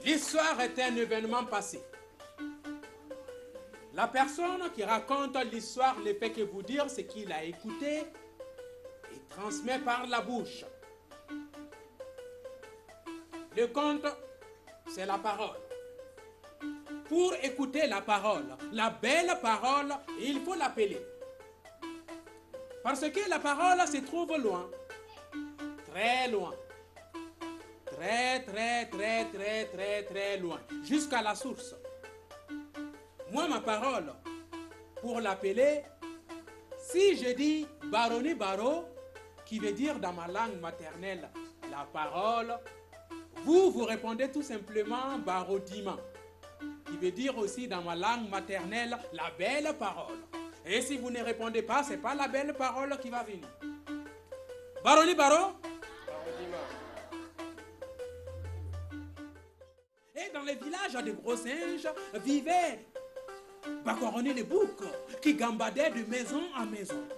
L'histoire est un événement passé. La personne qui raconte l'histoire ne fait que vous dire ce qu'il a écouté et transmet par la bouche. Le conte, c'est la parole. Pour écouter la parole, la belle parole, il faut l'appeler. Parce que la parole se trouve loin, très loin. Très loin, jusqu'à la source. Moi, ma parole, pour l'appeler, si je dis Baroni Baro, qui veut dire dans ma langue maternelle la parole, vous répondez tout simplement Barodima, qui veut dire aussi dans ma langue maternelle la belle parole. Et si vous ne répondez pas, ce n'est pas la belle parole qui va venir. Baroni Baro? Et dans les villages de gros singes vivaient Bakoroni les boucs qui gambadaient de maison en maison.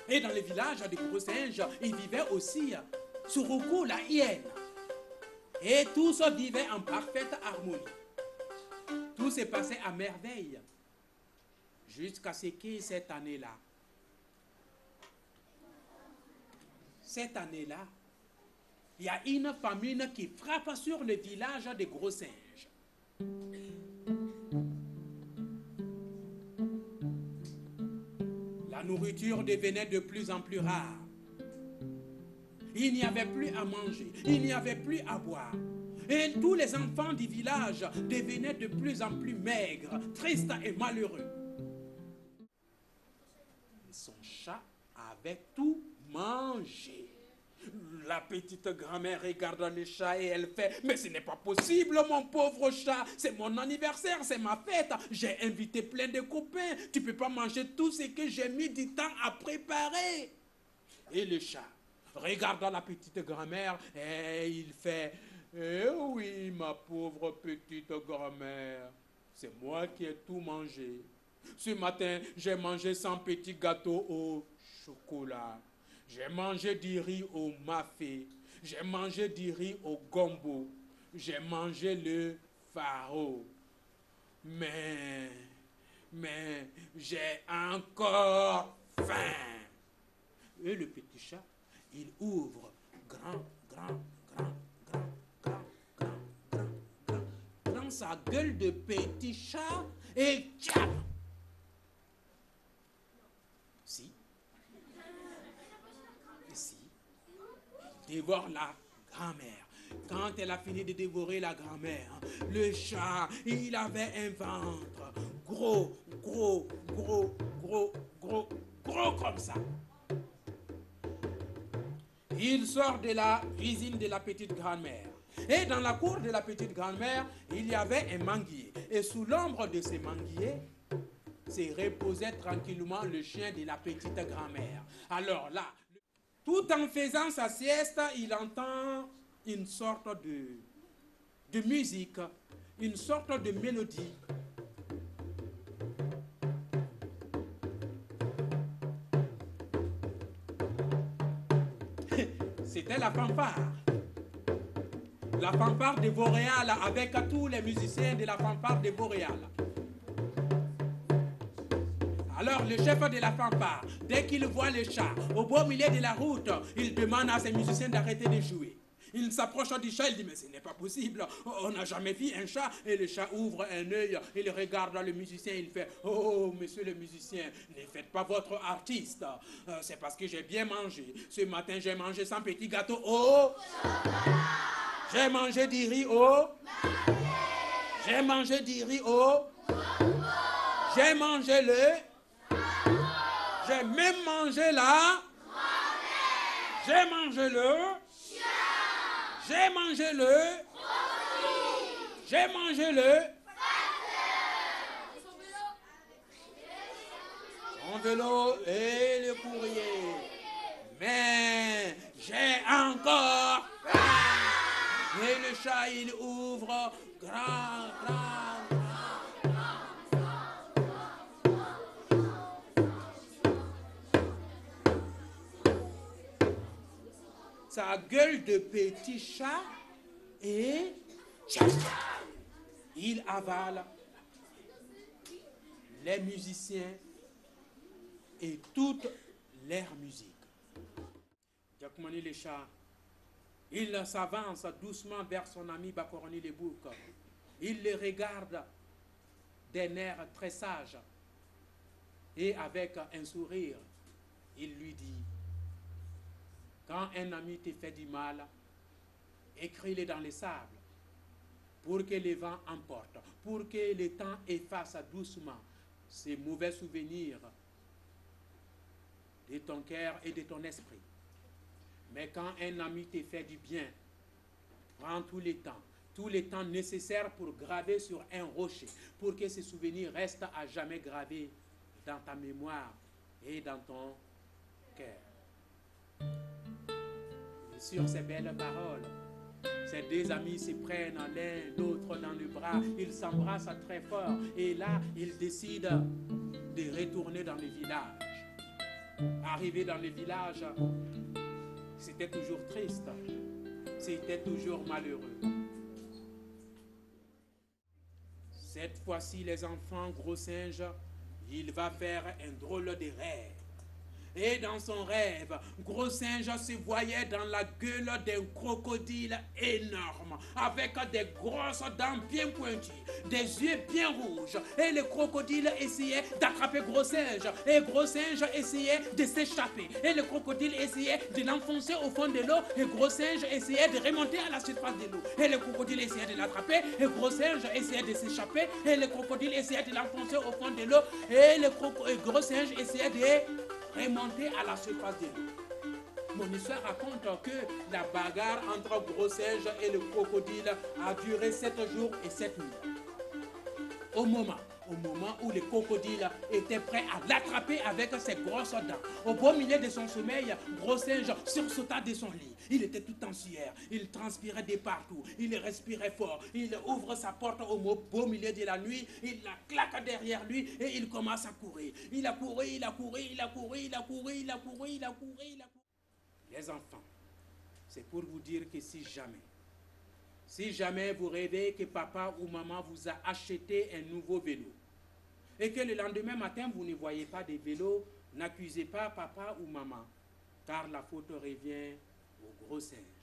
Et dans les villages de gros singes, il vivait aussi Suruku la hyène. Et tous vivaient en parfaite harmonie. Tout s'est passé à merveille jusqu'à ce que cette année-là, il y a une famine qui frappe sur le village des gros singes. La nourriture devenait de plus en plus rare. Il n'y avait plus à manger, il n'y avait plus à boire. Et tous les enfants du village devenaient de plus en plus maigres, tristes et malheureux. Son chat avait tout mangé. La petite grand-mère regarde le chat et elle fait « Mais ce n'est pas possible, mon pauvre chat. C'est mon anniversaire, c'est ma fête. J'ai invité plein de copains. Tu ne peux pas manger tout ce que j'ai mis du temps à préparer. » Et le chat regarde la petite grand-mère et il fait « Eh oui, ma pauvre petite grand-mère. C'est moi qui ai tout mangé. Ce matin, j'ai mangé 100 petits gâteaux au chocolat. J'ai mangé du riz au mafé. J'ai mangé du riz au gombo. J'ai mangé le faro. Mais j'ai encore faim. » Et le petit chat, il ouvre grand sa gueule de petit chat et tchap. Si. Dévore la grand-mère. Quand elle a fini de dévorer la grand-mère, le chat, il avait un ventre gros comme ça. Il sort de la cuisine de la petite grand-mère. Et dans la cour de la petite grand-mère, il y avait un manguier. Et sous l'ombre de ce manguier, se reposait tranquillement le chien de la petite grand-mère. Alors là, tout en faisant sa sieste, il entend une sorte de musique, une sorte de mélodie. C'était la fanfare. La fanfare de Boréal avec tous les musiciens de la fanfare de Boréal. Alors le chef de la fanfare, dès qu'il voit le chat au beau milieu de la route, il demande à ses musiciens d'arrêter de jouer. Il s'approche du chat, il dit « Mais ce n'est pas possible, on n'a jamais vu un chat. » Et le chat ouvre un œil, il regarde le musicien, il fait « Oh, monsieur le musicien, ne faites pas votre artiste. C'est parce que j'ai bien mangé. Ce matin, j'ai mangé 100 petits gâteaux au chocolat. J'ai mangé du riz au mafé. J'ai mangé du riz au gombo. J'ai mangé le faro. J'ai même mangé la grand-mère. J'ai mangé le j'ai mangé le crocodile. J'ai mangé le son vélo et le courrier. Mais J'ai encore faim. Et le chat, il ouvre grand, grand. Sa gueule de petit chat et il avale les musiciens et toute leur musique. Diakoumani le chat, il s'avance doucement vers son ami Bakoroni le bouc. Il le regarde d'un air très sage et avec un sourire, il lui dit: quand un ami te fait du mal, écris-le dans les sables pour que les vents emportent, pour que le temps efface doucement ces mauvais souvenirs de ton cœur et de ton esprit. Mais quand un ami te fait du bien, prends tous les temps nécessaires pour graver sur un rocher, pour que ces souvenirs restent à jamais gravés dans ta mémoire et dans ton cœur. Et sur ces belles paroles, ces deux amis se prennent l'un l'autre dans le bras, ils s'embrassent très fort et là, ils décident de retourner dans le village. Arrivé dans le village, c'était toujours triste, c'était toujours malheureux. Cette fois-ci, les enfants, Gros Singe, il va faire un drôle de rêve. Et dans son rêve, Gros Singe se voyait dans la gueule d'un crocodile énorme, avec des grosses dents bien pointues, des yeux bien rouges. Et le crocodile essayait d'attraper Gros Singe. Et Gros Singe essayait de s'échapper. Et le crocodile essayait de l'enfoncer au fond de l'eau. Et Gros Singe essayait de remonter à la surface de l'eau. Et le crocodile essayait de l'attraper. Et Gros Singe essayait de s'échapper. Et le crocodile essayait de l'enfoncer au fond de l'eau. Et le Gros Singe essayait de remonter à la surface de l'eau. Mon histoire raconte que la bagarre entre Gros Singe et le crocodile a duré 7 jours et 7 nuits. Au moment où le crocodile était prêt à l'attraper avec ses grosses dents, au beau milieu de son sommeil, Gros Singe sursauta de son lit. Il était tout en sueur, il transpirait de partout, il respirait fort, il ouvre sa porte au beau milieu de la nuit, il la claque derrière lui et il commence à courir. Il a couru. Les enfants, c'est pour vous dire que si jamais vous rêvez que papa ou maman vous a acheté un nouveau vélo et que le lendemain matin vous ne voyez pas de vélo, n'accusez pas papa ou maman, car la faute revient au Gros Singe.